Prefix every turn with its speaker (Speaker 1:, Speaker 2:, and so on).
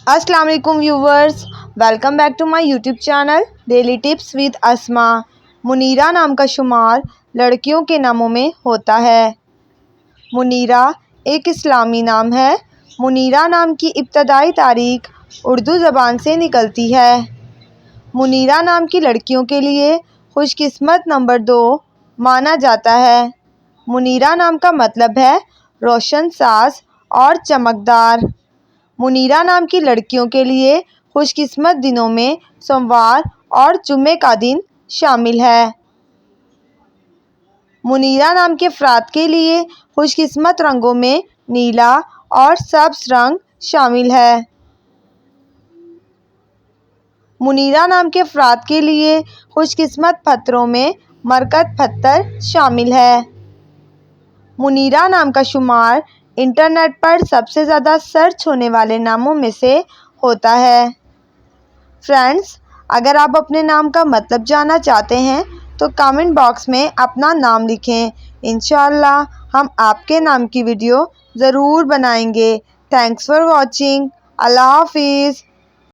Speaker 1: अस्सलाम वालेकुम viewers, welcome back to my YouTube channel daily tips with Asma. Munira नाम का शुमार लड़कियों के नामों में होता है। मुनीरा एक इस्लामी नाम है। मुनीरा नाम की इब्तदाई तारीख उर्दू ज़बान से निकलती है। मुनीरा नाम की लड़कियों के लिए खुशकिस्मत नंबर 2 माना जाता है। मुनीरा नाम का मतलब है रोशन साज और चमकदार। मुनीरा नाम की लड़कियों के लिए खुशकिस्मत दिनों में सोमवार और जुम्मे का दिन शामिल है। मुनीरा नाम के अफराद के लिए खुशकिस्मत रंगों में नीला और सब्ज़ रंग शामिल है। मुनीरा नाम के अफराद के लिए खुशकिस्मत पत्थरों में मरकत पत्थर शामिल है। मुनीरा नाम का शुमार इंटरनेट पर सबसे ज़्यादा सर्च होने वाले नामों में से होता है। फ्रेंड्स, अगर आप अपने नाम का मतलब जानना चाहते हैं तो कमेंट बॉक्स में अपना नाम लिखें। इंशाअल्लाह हम आपके नाम की वीडियो ज़रूर बनाएंगे। Thanks for watching. अल्लाह हाफिज़।